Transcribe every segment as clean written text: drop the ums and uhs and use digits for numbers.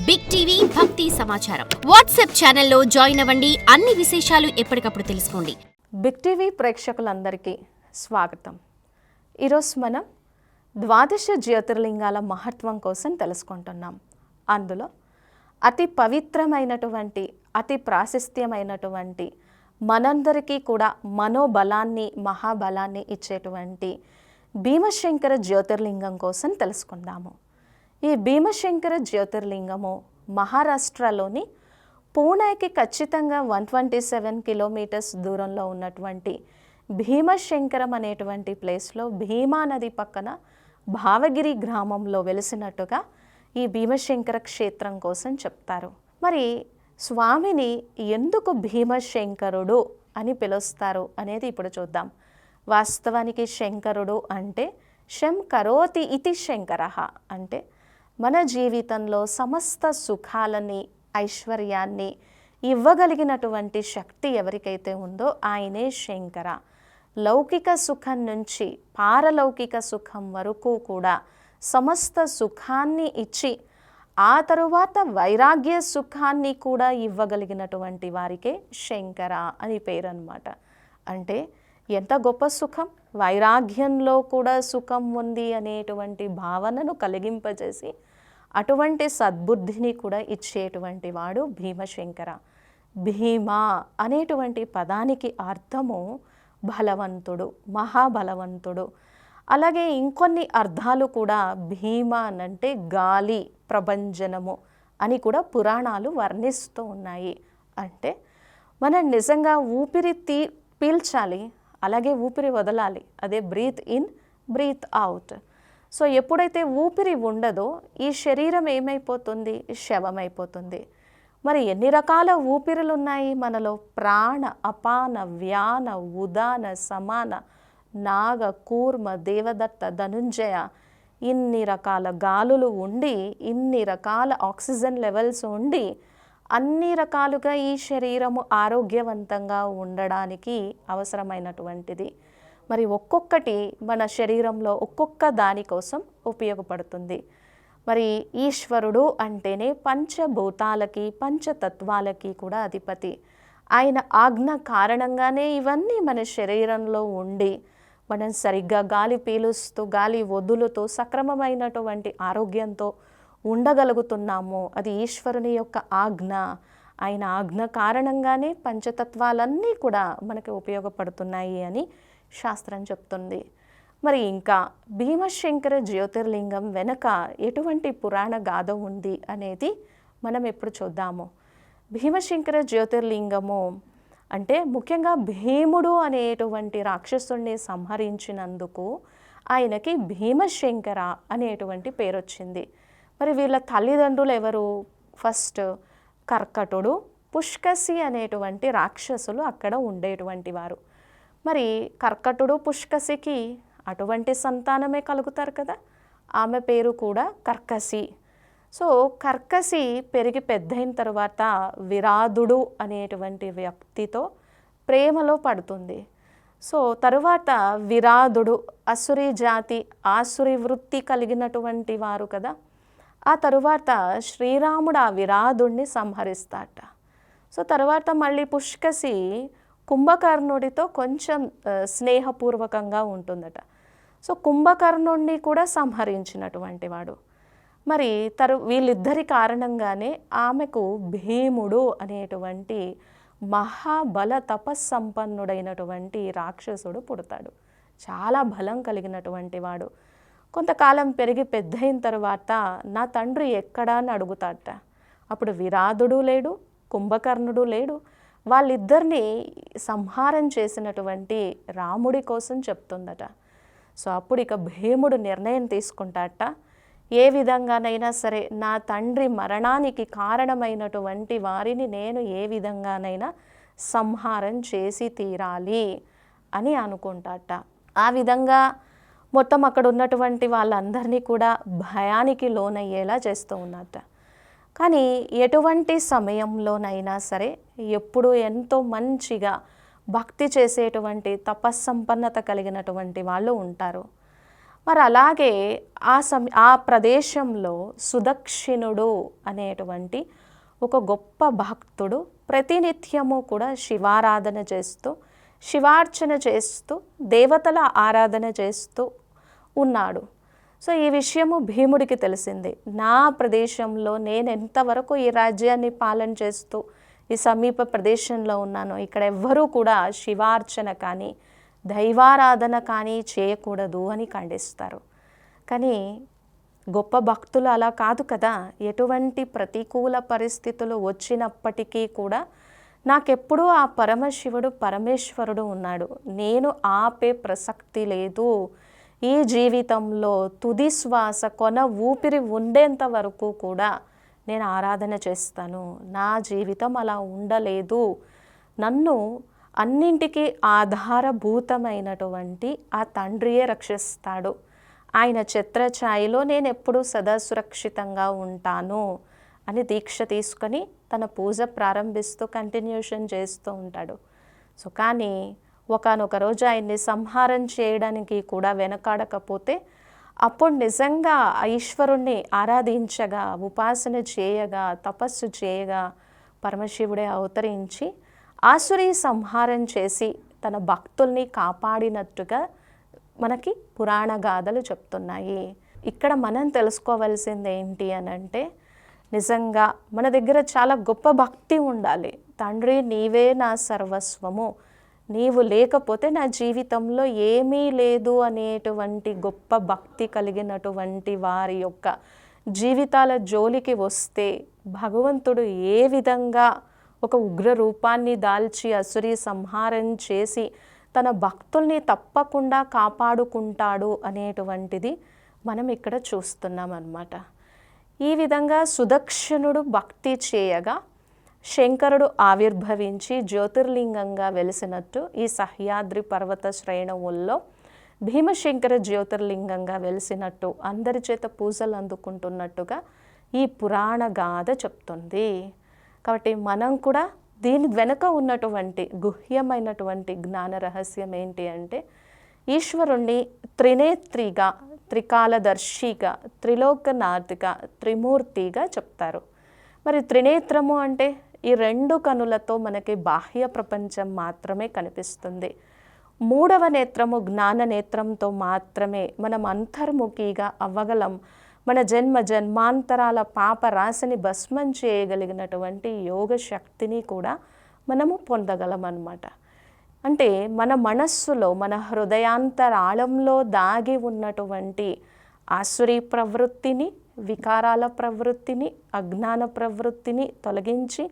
Big TV భక్తి సమాచారం WhatsApp ఛానల్లో జాయిన్ అవ్వండి. అన్ని విశేషాలు ఎప్పటికప్పుడు తెలుసుకోండి. బిగ్ టీవీ ప్రేక్షకులందరికీ స్వాగతం. ఈరోజు మనం ద్వాదశ జ్యోతిర్లింగాల మహత్వం కోసం తెలుసుకుంటున్నాం. అందులో అతి పవిత్రమైనటువంటి అతి ప్రాశస్త్యమైనటువంటి మనందరికీ కూడా మనోబలాన్ని మహాబలాన్ని ఇచ్చేటువంటి భీమశంకర జ్యోతిర్లింగం కోసం తెలుసుకుందాము. ఈ భీమశంకర జ్యోతిర్లింగము మహారాష్ట్రలోని పూణేకి ఖచ్చితంగా 127 కిలోమీటర్స్ దూరంలో ఉన్నటువంటి భీమశంకరం అనేటువంటి ప్లేస్లో భీమా నది పక్కన భావగిరి గ్రామంలో వెలిసినట్టుగా ఈ భీమశంకర క్షేత్రం కోసం చెప్తారు. మరి స్వామిని ఎందుకు భీమశంకరుడు అని పిలుస్తారు అనేది ఇప్పుడు చూద్దాం. వాస్తవానికి శంకరుడు అంటే శం కరోతి ఇతి శంకరః అంటే మన జీవితంలో సమస్త సుఖాలని ఐశ్వర్యాన్ని ఇవ్వగలిగినటువంటి శక్తి ఎవరికైతే ఉందో ఆయనే శంకర. లౌకిక సుఖం నుంచి పారలౌకిక సుఖం వరకు కూడా సమస్త సుఖాన్ని ఇచ్చి ఆ తరువాత వైరాగ్య సుఖాన్ని కూడా ఇవ్వగలిగినటువంటి వారికే శంకర అని పేరు అన్నమాట. అంటే ఎంత గొప్ప సుఖం, వైరాగ్యంలో కూడా సుఖం ఉంది అనేటువంటి భావనను కలిగింపజేసి అటువంటి సద్బుద్ధిని కూడా ఇచ్చేటువంటి వాడు భీమశంకర. భీమా అనేటువంటి పదానికి అర్థము బలవంతుడు, మహాబలవంతుడు. అలాగే ఇంకొన్ని అర్థాలు కూడా భీమా అంటే గాలి ప్రభంజనము అని కూడా పురాణాలు వర్ణిస్తూ ఉన్నాయి. అంటే మనం నిజంగా ఊపిరి పీల్చాలి, అలాగే ఊపిరి వదలాలి, అదే breath in breath out. So ఎప్పుడైతే ఊపిరి ఉండదో ఈ శరీరం ఏమైపోతుంది, శవమైపోతుంది. మరి ఎన్ని రకాల ఊపిరులు ఉన్నాయి మనలో? ప్రాణ, అపాన, వ్యాన, ఉదాన, సమాన, నాగ, కూర్మ, దేవదత్త, ధనుంజయ, ఇన్ని రకాల గాలులు ఉండి ఇన్ని రకాల ఆక్సిజన్ లెవెల్స్ ఉండి అన్ని రకాలుగా ఈ శరీరము ఆరోగ్యవంతంగా ఉండడానికి అవసరమైనటువంటిది. మరి ఒక్కొక్కటి మన శరీరంలో ఒక్కొక్క దానికోసం ఉపయోగపడుతుంది. మరి ఈశ్వరుడు అంటేనే పంచభూతాలకి పంచతత్వాలకి కూడా అధిపతి. ఆయన ఆజ్ఞ కారణంగానే ఇవన్నీ మన శరీరంలో ఉండి మనం సరిగ్గా గాలి పీలుస్తూ గాలి వదులుతూ సక్రమమైనటువంటి ఆరోగ్యంతో ఉండగలుగుతున్నాము. అది ఈశ్వరుని యొక్క ఆజ్ఞ. ఆయన ఆజ్ఞ కారణంగానే పంచతత్వాలన్నీ కూడా మనకి ఉపయోగపడుతున్నాయి అని శాస్త్రం చెప్తుంది. మరి ఇంకా భీమశంకర జ్యోతిర్లింగం వెనక ఎటువంటి పురాణ గాథ ఉంది అనేది మనం ఎప్పుడు చూద్దాము. భీమశంకర జ్యోతిర్లింగము అంటే ముఖ్యంగా భీముడు అనేటువంటి రాక్షసుడిని సంహరించినందుకు ఆయనకి భీమశంకర అనేటువంటి పేరు వచ్చింది. మరి వీళ్ళ తల్లిదండ్రులు ఎవరు? ఫస్ట్ కర్కటుడు, పుష్కసి అనేటువంటి రాక్షసులు అక్కడ ఉండేటువంటి వారు. మరి కర్కటుడు పుష్కసికి అటువంటి సంతానమే కలుగుతారు కదా, ఆమె పేరు కూడా కర్కసి. సో కర్కసి పెరిగి పెద్దయిన తర్వాత విరాధుడు అనేటువంటి వ్యక్తితో ప్రేమలో పడుతుంది. సో తరువాత విరాధుడు అసురి జాతి ఆసురి వృత్తి కలిగినటువంటి వారు కదా. ఆ తరువాత శ్రీరాముడు ఆ విరాధుడిని సంహరిస్తాట. సో తర్వాత మళ్ళీ పుష్కసి కుంభకర్ణుడితో కొంచెం స్నేహపూర్వకంగా ఉంటుందట. సో కుంభకర్ణుడిని కూడా సంహరించినటువంటి వాడు. మరి వీళ్ళిద్దరి కారణంగానే ఆమెకు భీముడు అనేటువంటి మహాబల తపస్సంపన్నుడైనటువంటి రాక్షసుడు పుడతాడు. చాలా బలం కలిగినటువంటి వాడు. కొంతకాలం పెరిగి పెద్దయిన తర్వాత నా తండ్రి ఎక్కడా అని అడుగుతాడట. అప్పుడు విరాధుడు లేడు, కుంభకర్ణుడు లేడు. వాళ్ళిద్దరినీ సంహారం చేసినటువంటి రాముడి కోసం చెప్తుందట. సో అప్పుడు ఇక భీముడు నిర్ణయం తీసుకుంటాట, ఏ విధంగానైనా సరే నా తండ్రి మరణానికి కారణమైనటువంటి వారిని నేను ఏ విధంగానైనా సంహారం చేసి తీరాలి అని అనుకుంటాట. ఆ విధంగా మొత్తం అక్కడ ఉన్నటువంటి వాళ్ళందరినీ కూడా భయానికి లోనయ్యేలా చేస్తూ ఉన్నట్ట. కానీ ఎటువంటి సమయంలోనైనా సరే ఎప్పుడు ఎంతో మంచిగా భక్తి చేసేటువంటి తపస్సంపన్నత కలిగినటువంటి వాళ్ళు ఉంటారు. మరి అలాగే ఆ ప్రదేశంలో సుదక్షిణుడు అనేటువంటి ఒక గొప్ప భక్తుడు ప్రతినిత్యము కూడా శివారాధన చేస్తూ, శివార్చన చేస్తూ, దేవతల ఆరాధన చేస్తూ ఉన్నాడు. సో ఈ విషయము భీముడికి తెలిసింది. నా ప్రదేశంలో నేను ఎంతవరకు ఈ రాజ్యాన్ని పాలన చేస్తూ ఈ సమీప ప్రదేశంలో ఉన్నానో ఇక్కడ ఎవ్వరూ కూడా శివార్చన కానీ దైవారాధన కానీ చేయకూడదు అని ఖండిస్తారు. కానీ గొప్ప భక్తులు అలా కాదు కదా. ఎటువంటి ప్రతికూల పరిస్థితులు వచ్చినప్పటికీ కూడా నాకెప్పుడూ ఆ పరమశివుడు పరమేశ్వరుడు ఉన్నాడు, నేను ఆపే ప్రసక్తి లేదు, ఈ జీవితంలో తుది శ్వాస కొన ఊపిరి ఉండేంత వరకు కూడా నేను ఆరాధన చేస్తాను, నా జీవితం అలా ఉండలేదు, నన్ను అన్నింటికీ ఆధారభూతమైనటువంటి ఆ తండ్రియే రక్షిస్తాడు, ఆయన ఛత్రఛాయలో నేను ఎప్పుడూ సదా సురక్షితంగా ఉంటాను అని దీక్ష తీసుకొని తన పూజ ప్రారంభిస్తూ కంటిన్యూషన్ చేస్తూ ఉంటాడు. సో కానీ ఒకానొక రోజు ఆయన్ని సంహారం చేయడానికి కూడా వెనకాడకపోతే అప్పుడు నిజంగా ఈశ్వరుణ్ణి ఆరాధించగా, ఉపాసన చేయగా, తపస్సు చేయగా పరమశివుడే అవతరించి ఆసురీ సంహారం చేసి తన భక్తుల్ని కాపాడినట్టుగా మనకి పురాణ గాథలు చెప్తున్నాయి. ఇక్కడ మనం తెలుసుకోవాల్సింది ఏంటి అని అంటే, నిజంగా మన దగ్గర చాలా గొప్ప భక్తి ఉండాలి. తండ్రి నీవే నా సర్వస్వము, నీవు లేకపోతే నా జీవితంలో ఏమీ లేదు అనేటువంటి గొప్ప భక్తి కలిగినటువంటి వారి యొక్క జీవితాల జోలికి వస్తే భగవంతుడు ఏ విధంగా ఒక ఉగ్ర రూపాన్ని దాల్చి అసురీ సంహారం చేసి తన భక్తుల్ని తప్పకుండా కాపాడుకుంటాడు అనేటువంటిది మనం ఇక్కడ చూస్తున్నాం అన్నమాట. ఈ విధంగా సుదక్షిణుడు భక్తి చేయగా శంకరుడు ఆవిర్భవించి జ్యోతిర్లింగంగా వెలిసినట్టు ఈ సహ్యాద్రి పర్వత శ్రేణువుల్లో భీమశంకర జ్యోతిర్లింగంగా వెలిసినట్టు అందరి చేత పూజలు అందుకుంటున్నట్టుగా ఈ పురాణ గాథ చెప్తుంది. కాబట్టి మనం కూడా దీని వెనుక ఉన్నటువంటి గుహ్యమైనటువంటి జ్ఞాన రహస్యం ఏంటి అంటే, ఈశ్వరుణ్ణి త్రినేత్రిగా, త్రికాలదర్శిగా, త్రిలోకనాథిగా, త్రిమూర్తిగా చెప్తారు. మరి త్రినేత్రము అంటే ఈ రెండు కనులతో మనకి బాహ్య ప్రపంచం మాత్రమే కనిపిస్తుంది. మూడవ నేత్రము జ్ఞాన నేత్రంతో మాత్రమే మనం అంతర్ముఖిగా అవ్వగలం. మన జన్మ జన్మాంతరాల పాప రాశిని భస్మం చేయగలిగినటువంటి యోగ శక్తిని కూడా మనము పొందగలం అన్నమాట. అంటే మన మనస్సులో, మన హృదయాంతరాళంలో దాగి ఉన్నటువంటి ఆసురీ ప్రవృత్తిని, వికారాల ప్రవృత్తిని, అజ్ఞాన ప్రవృత్తిని తొలగించి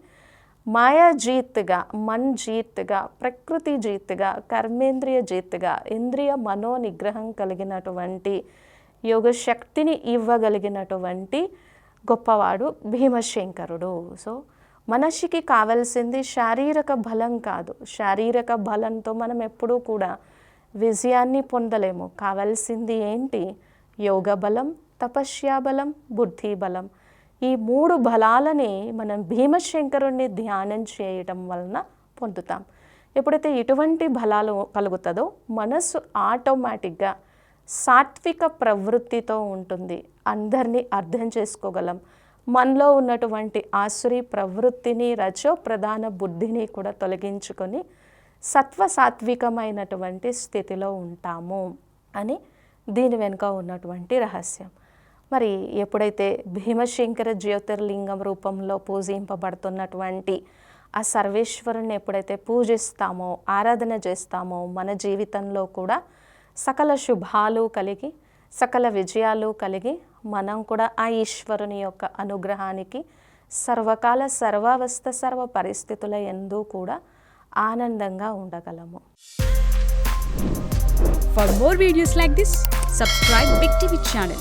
మాయాజీత్గా, మన్ జీత్గా, ప్రకృతి జీత్గా, కర్మేంద్రియ జీత్గా, ఇంద్రియ మనో నిగ్రహం కలిగినటువంటి యోగ శక్తిని ఇవ్వగలిగినటువంటి గొప్పవాడు భీమశంకరుడు. సో మనిషికి కావాల్సింది శారీరక బలం కాదు. శారీరక బలంతో మనం ఎప్పుడూ కూడా విజయాన్ని పొందలేము. కావాల్సింది ఏంటి? యోగ బలం, తపస్యా బలం, బుద్ధి బలం. ఈ మూడు బలాలని మనం భీమశంకరుణ్ణి ధ్యానం చేయటం వలన పొందుతాం. ఎప్పుడైతే ఇటువంటి బలాలు కలుగుతుందో మనసు ఆటోమేటిక్గా సాత్విక ప్రవృత్తితో ఉంటుంది. అందరినీ అర్థం చేసుకోగలం. మనలో ఉన్నటువంటి ఆసురీ ప్రవృత్తిని, రజో ప్రధాన బుద్ధిని కూడా తొలగించుకొని సత్వసాత్వికమైనటువంటి స్థితిలో ఉంటాము అని దీని వెనుక ఉన్నటువంటి రహస్యం. మరి ఎప్పుడైతే భీమశంకర జ్యోతిర్లింగం రూపంలో పూజింపబడుతున్నటువంటి ఆ సర్వేశ్వరుని ఎప్పుడైతే పూజిస్తామో, ఆరాధన చేస్తామో, మన జీవితంలో కూడా సకల శుభాలు కలిగి, సకల విజయాలు కలిగి మనం కూడా ఆ ఈశ్వరుని యొక్క అనుగ్రహానికి సర్వకాల సర్వావస్థ సర్వ పరిస్థితుల యందు కూడా ఆనందంగా ఉండగలము. For more videos like this, subscribe Big TV channel.